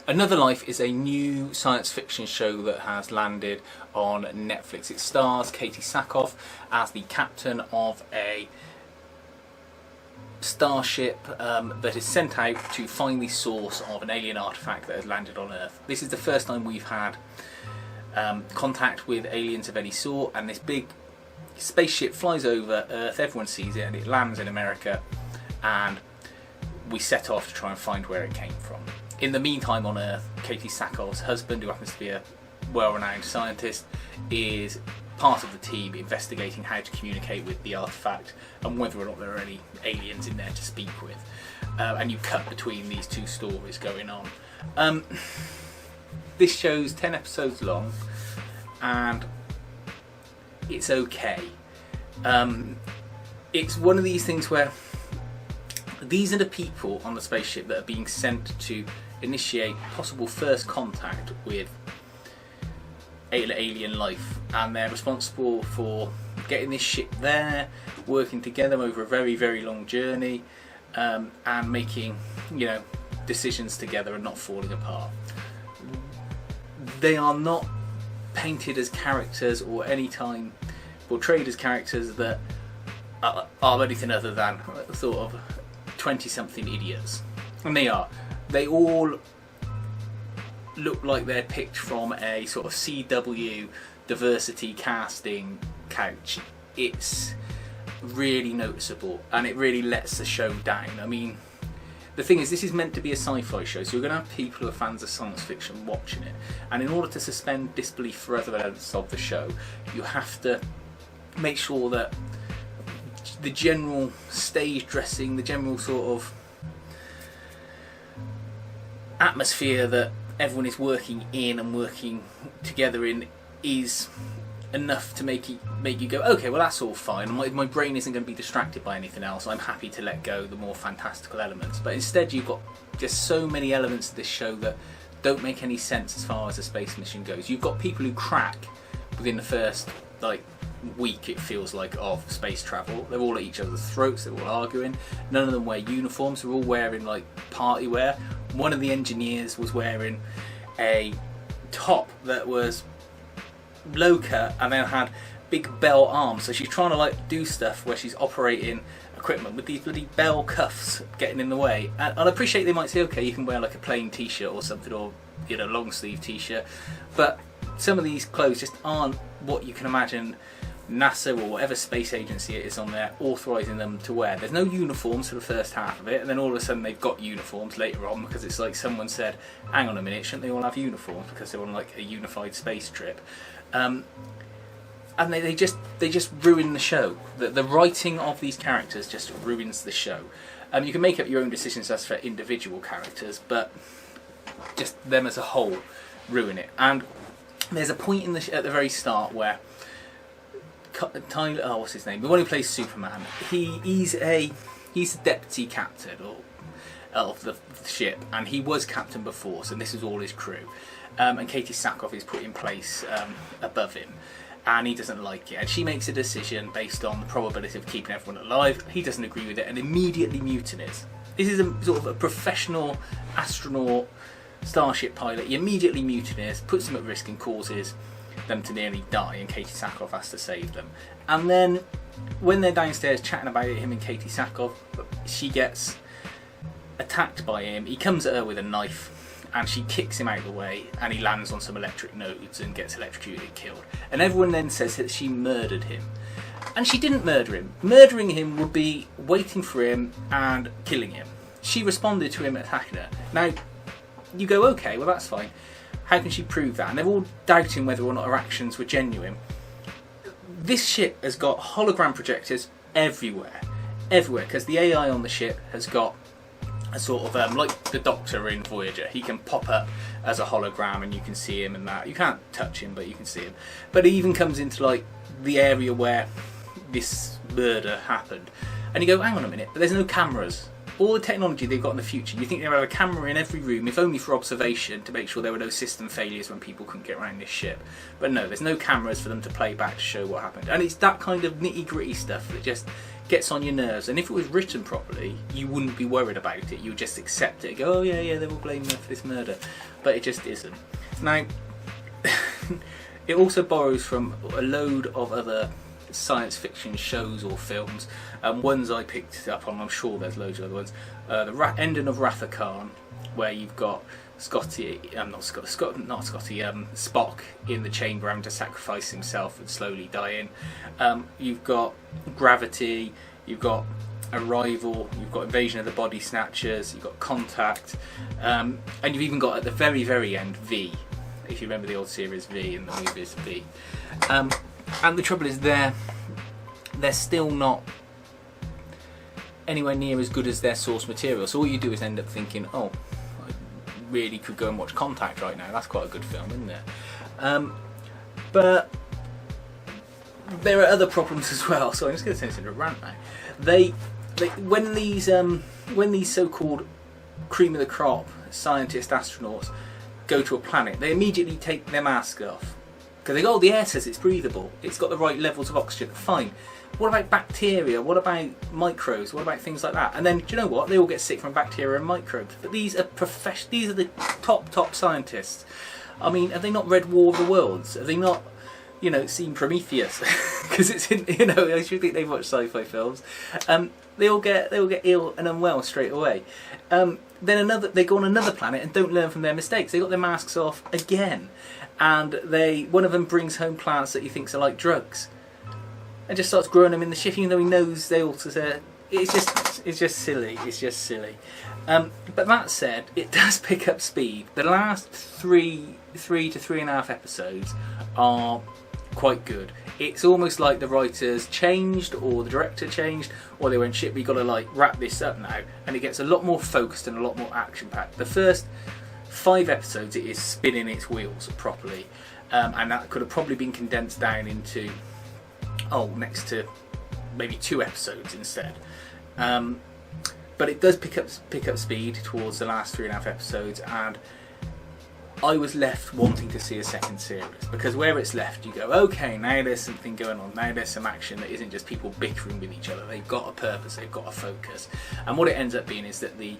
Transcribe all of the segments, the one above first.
Another Life is a new science fiction show that has landed on Netflix. It stars Katie Sackhoff as the captain of a starship that is sent out to find the source of an alien artifact that has landed on Earth. This is the first time we've had contact with aliens of any sort, and this big spaceship flies over Earth, everyone sees it, and it lands in America, and we set off to try and find where it came from. In the meantime on Earth, Katie Sackhoff's husband, who happens to be a well-renowned scientist, is part of the team investigating how to communicate with the artifact and whether or not there are any aliens in there to speak with. And you cut between these two stories going on. This show's 10 episodes long, and it's okay. It's one of these things where these are the people on the spaceship that are being sent to initiate possible first contact with alien life, and they're responsible for getting this ship there, working together over a very, very long journey, and making, decisions together and not falling apart. They are not painted as characters or any time portrayed as characters that are anything other than sort of 20-something idiots. And they are. They all look like they're picked from a sort of CW diversity casting couch. It's really noticeable, and it really lets the show down. I mean, the thing is, this is meant to be a sci-fi show, so you're going to have people who are fans of science fiction watching it, and in order to suspend disbelief for other elements of the show, you have to make sure that the general stage dressing, the general sort of atmosphere that everyone is working in and working together in is enough to make you go, okay, well that's all fine. My brain isn't going to be distracted by anything else. I'm happy to let go the more fantastical elements. But instead you've got just so many elements of this show that don't make any sense as far as a space mission goes. You've got people who crack within the first week, it feels like, of space travel. They're all at each other's throats, they're all arguing. None of them wear uniforms, they're all wearing party wear. One of the engineers was wearing a top that was low cut and then had big bell arms, so she's trying to do stuff where she's operating equipment with these bloody bell cuffs getting in the way. And I appreciate they might say, okay, you can wear a plain t-shirt or something, or long sleeve t-shirt, but some of these clothes just aren't what you can imagine NASA or whatever space agency it is on there authorising them to wear. There's no uniforms for the first half of it, and then all of a sudden they've got uniforms later on, because it's like someone said, hang on a minute, shouldn't they all have uniforms because they're on a unified space trip? And they just ruin the show. The writing of these characters just ruins the show. You can make up your own decisions as for individual characters, but just them as a whole ruin it. And there's a point at the very start where Tyler, what's his name? The one who plays Superman. He's the deputy captain of the ship, and he was captain before, so this is all his crew. And Katie Sackhoff is put in place above him, and he doesn't like it. And she makes a decision based on the probability of keeping everyone alive. He doesn't agree with it and immediately mutinies. This is a sort of a professional astronaut, starship pilot. He immediately mutinies, puts them at risk, and causes them to nearly die, and Katie Sackhoff has to save them. And then when they're downstairs chatting about it, him and Katie Sackhoff, she gets attacked by him. He comes at her with a knife and she kicks him out of the way, and he lands on some electric nodes and gets electrocuted and killed. And everyone then says that she murdered him, and she didn't murder him. Murdering him would be waiting for him and killing him. She responded to him attacking her. Now you go, okay, well that's fine. How can she prove that? And they're all doubting whether or not her actions were genuine. This ship has got hologram projectors everywhere, because the AI on the ship has got a sort of like the Doctor in Voyager. He can pop up as a hologram and you can see him and that. You can't touch him, but you can see him. But he even comes into the area where this murder happened, and you go, hang on a minute, but there's no cameras. All the technology they've got in the future, you think they'll have a camera in every room, if only for observation, to make sure there were no system failures when people couldn't get around this ship. But no, there's no cameras for them to play back to show what happened. And it's that kind of nitty-gritty stuff that just gets on your nerves, and if it was written properly, you wouldn't be worried about it. You would just accept it and go, oh yeah, they will blame me for this murder. But it just isn't. Now, it also borrows from a load of other science fiction shows or films. Ones I picked up on, I'm sure there's loads of other ones. The ending of Wrath of Khan, where you've got Spock in the chamber having to sacrifice himself and slowly dying. You've got Gravity, you've got Arrival, you've got Invasion of the Body Snatchers, you've got Contact, and you've even got at the very, very end V, if you remember the old series V and the movies V. And the trouble is they're still not anywhere near as good as their source material. So all you do is end up thinking, oh, really could go and watch Contact right now. That's quite a good film, isn't it? But there are other problems as well. So I'm just going to turn this into a rant now. When these so-called cream of the crop scientist astronauts go to a planet, they immediately take their mask off because they go, oh, the air says it's breathable. It's got the right levels of oxygen. Fine. What about bacteria? What about microbes? What about things like that? And then, do you know what? They all get sick from bacteria and microbes. But these are These are the top scientists. I mean, have they not read War of the Worlds? Have they not, seen Prometheus? Because it's in, I should think they've watched sci-fi films. They all get ill and unwell straight away. Then they go on another planet and don't learn from their mistakes. They got their masks off again, and one of them brings home plants that he thinks are like drugs, and just starts growing them in the ship, even though he knows they also say it's just silly. It's just silly. But that said, it does pick up speed. The last three to 3.5 episodes are quite good. It's almost like the writers changed, or the director changed, or they went, shit, we got to wrap this up now, and it gets a lot more focused and a lot more action packed. The first 5 episodes, it is spinning its wheels properly, and that could have probably been condensed down into next to maybe 2 episodes instead. But it does pick up speed towards the last 3.5 episodes, and I was left wanting to see a second series, because where it's left, you go, okay, now there's something going on. Now there's some action that isn't just people bickering with each other. They've got a purpose. They've got a focus. And what it ends up being is that the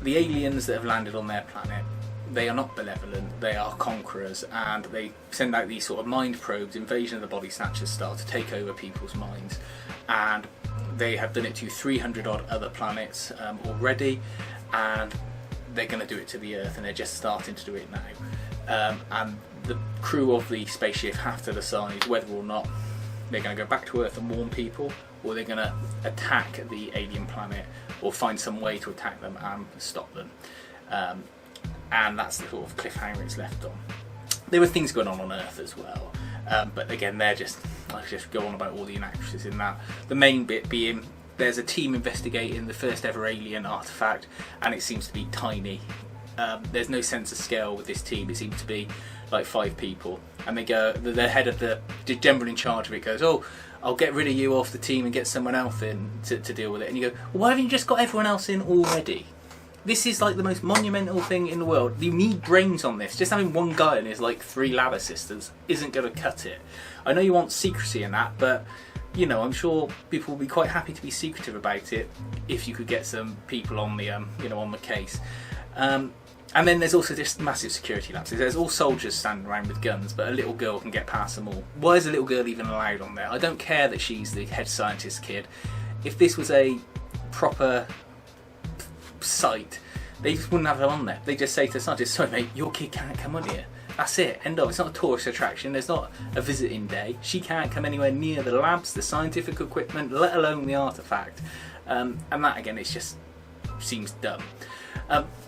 aliens that have landed on their planet, they are not benevolent. They are conquerors, and they send out these sort of mind probes, Invasion of the Body Snatchers style, to take over people's minds. And they have done it to 300 odd other planets already, and they're going to do it to the Earth, and they're just starting to do it now. And the crew of the spaceship have to decide whether or not they're going to go back to Earth and warn people, or they're going to attack the alien planet, or find some way to attack them and stop them. And that's the sort of cliffhanger it's left on. There were things going on Earth as well, but again, I just go on about all the inaccuracies in that. The main bit being, there's a team investigating the first ever alien artifact, and it seems to be tiny. There's no sense of scale with this team. It seems to be like 5 people, and they go, the head of the general in charge of it goes, oh, I'll get rid of you off the team and get someone else in to deal with it. And you go, well, why haven't you just got everyone else in already? This is like the most monumental thing in the world. You need brains on this. Just having one guy and his 3 lab assistants isn't going to cut it. I know you want secrecy in that, but I'm sure people will be quite happy to be secretive about it if you could get some people on the on the case. And then there's also just massive security lapses. There's all soldiers standing around with guns, but a little girl can get past them all. Why is a little girl even allowed on there? I don't care that she's the head scientist kid. If this was a proper site, they just wouldn't have her on there. They just say to the scientist, sorry mate, your kid can't come on here. That's it, end of. It's not a tourist attraction, there's not a visiting day. She can't come anywhere near the labs, the scientific equipment, let alone the artefact. And that again, it just seems dumb.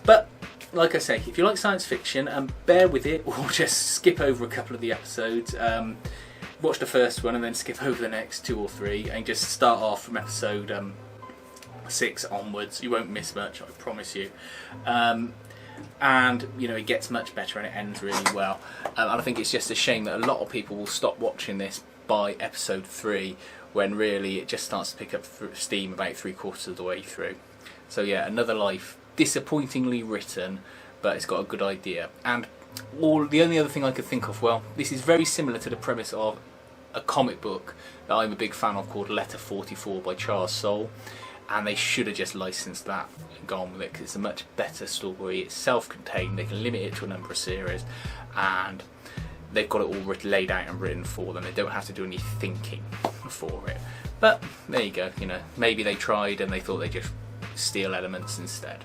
But like I say, if you like science fiction, bear with it, or just skip over a couple of the episodes. Watch the first one and then skip over the next 2 or 3, and just start off from episode 6 onwards. You won't miss much, I promise you. And it gets much better and it ends really well. And I think it's just a shame that a lot of people will stop watching this by episode 3, when really it just starts to pick up steam about 3/4 of the way through. So yeah, Another Life, disappointingly written, but it's got a good idea. And the only other thing I could think of, well, this is very similar to the premise of a comic book that I'm a big fan of called Letter 44 by Charles Soule, and they should have just licensed that and gone with it, because it's a much better story. It's self-contained, they can limit it to a number of series, and they've got it all laid out and written for them. They don't have to do any thinking for it. But there you go, you know, maybe they tried and they thought they'd just steal elements instead.